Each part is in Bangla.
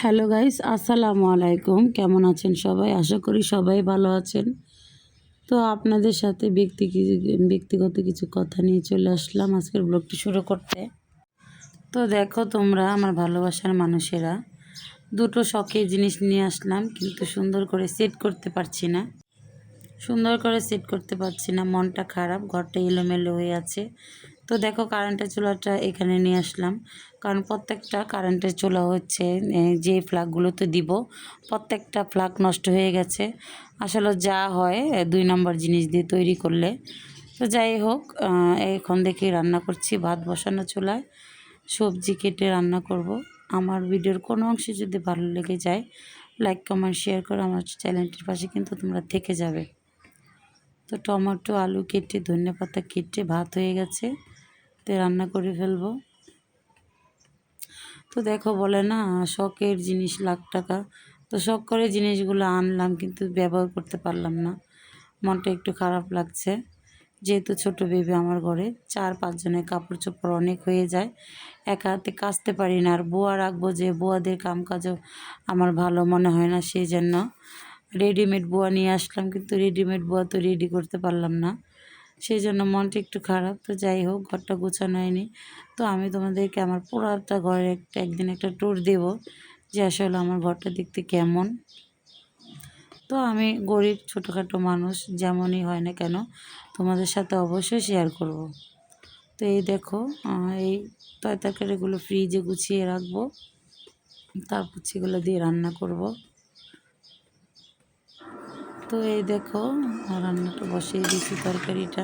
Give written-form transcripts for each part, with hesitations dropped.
হ্যালো গাইস, আসসালামু আলাইকুম। কেমন আছেন সবাই? আশা করি সবাই ভালো আছেন। তো আপনাদের সাথে ব্যক্তিগত কিছু কথা নিয়ে চলে আসলাম আজকের ব্লগটি শুরু করতে। তো দেখো তোমরা আমার ভালোবাসার মানুষেরা, দুটো শখের জিনিস নিয়ে আসলাম, কিন্তু সুন্দর করে সেট করতে পারছি না। মনটা খারাপ, ঘরটা এলোমেলো হয়ে আছে। তো দেখো কারেন্টের চুলাটা এখানে নিয়ে আসলাম, কারণ প্রত্যেকটা কারেন্টের চুলা হচ্ছে যে ফ্লাগগুলোতে দিব প্রত্যেকটা ফ্লাগ নষ্ট হয়ে গেছে। আসলে যা হয় 2 নম্বর জিনিস দিয়ে তৈরি করলে। তো যাই হোক, এখন দেখি রান্না করছি, ভাত বসানো চুলায়, সবজি কেটে রান্না করব। আমার ভিডিওর কোনো অংশে যদি ভালো লেগে যায়, লাইক কমেন্ট শেয়ার করে আমার চ্যানেলটির পাশে কিন্তু তোমরা থেকে যাবে। তো টমেটো আলু কেটে ধনেপাতা কেটে ভাত হয়ে গেছে, তো রান্না করে ফেলবো। তো দেখো বলে না, শখের জিনিস লাখ টাকা। তো শখ করে জিনিসগুলো আনলাম, কিন্তু ব্যবহার করতে পারলাম না। মনটা একটু খারাপ লাগছে, যেহেতু ছোট বেবি আমার ঘরে, 4-5 জনের কাপড় চোপড় অনেক হয়ে যায়, একা হাতে কাচতে পারি না। আর বুয়া রাখবো, যে বুয়াদের কাজও আমার ভালো মনে হয় না, সেই জন্য রেডিমেড বুয়া নিয়ে আসলাম, কিন্তু রেডিমেড বুয়া তো রেডি করতে পারলাম না, সেই জন্য মনটা একটু খারাপ। তো যাই হোক, ঘরটা গোছানো হয়নি। তো আমি তোমাদেরকে আমার পুরাটা ঘরে একদিন একটা ট্যুর দেব, যে আসলে আমার ঘরটা দেখতে কেমন। তো আমি গরিব ছোটোখাটো মানুষ, যেমনই হয় না কেন তোমাদের সাথে অবশ্যই শেয়ার করব। তো এই দেখো, এই তরকারিগুলো ফ্রিজে গুছিয়ে রাখবো, তারপর সেগুলো দিয়ে রান্না করব। তো এই দেখো, রান্নাটা বসিয়ে দিয়েছি, তরকারিটা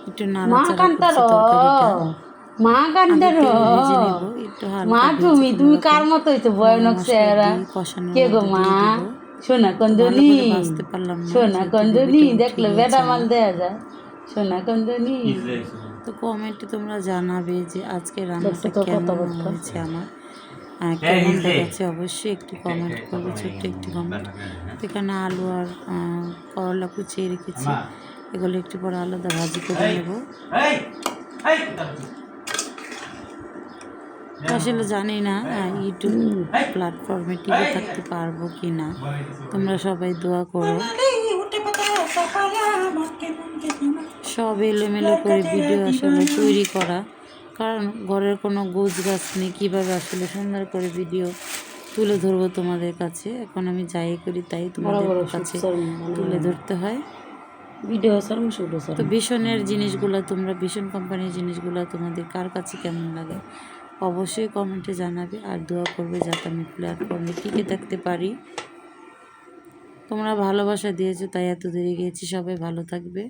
একটু নাড়াচাড়া করছি, তরকারিটা মা কান্দার ভেজে নেব একটু মা, হালকা ভেজে, তুমি কার মতো হইতো ভয়ানক চেহারা। কষানোর কে গো মধ্যে মা? দিয়ে দিব। সোনা ভালো কন্দনি, করে বাঁচতে পারলাম না, সোনা যেহেতু কন্দনি, বেবিটা উঠে দেখলে গিয়েছে বেটা মাল আমার। দেয়া যায়। সোনা কন্দনি, তো কমেন্টে তোমরা জানাবে যে আজকে দেখছো রান্নাটা তো কেমন কথাবার্তা। হয়েছে আমার, কেমন দেখাচ্ছে, অবশ্যই একটি কমেন্ট করবে, ছোট্ট একটি কমেন্ট। তো এখানে আলু আর করলা কুচিয়ে রেখেছি, এগুলো একটু পরে আলাদা ভাজি করে নেব। আসলে জানি না ইউটিউব প্ল্যাটফর্মে টিকে থাকতে পারবো কি না, তোমরা সবাই দোয়া করো। সব এলোমেলো করে ভিডিও আসলে তৈরি করা, কারণ ঘরের কোনো গোছ গাছ নেই, কীভাবে আসলে সুন্দর করে ভিডিও তুলে ধরবো তোমাদের কাছে। এখন আমি যাই করি তাই তোমাদের কাছে তুলে ধরতে হয়। ভিডিও তো ভীষণের জিনিসগুলো, তোমরা ভীষণ কোম্পানির জিনিসগুলো তোমাদের কার কাছে কেমন লাগে অবশ্যই কমেন্টে জানাবে, আর দোয়া করবে যাতে আমি প্ল্যাটফর্মে টিকে থাকতে পারি। তোমরা ভালোবাসা দিয়েছো তাই এত দূরে গিয়েছি, সবাই ভালো থাকবে।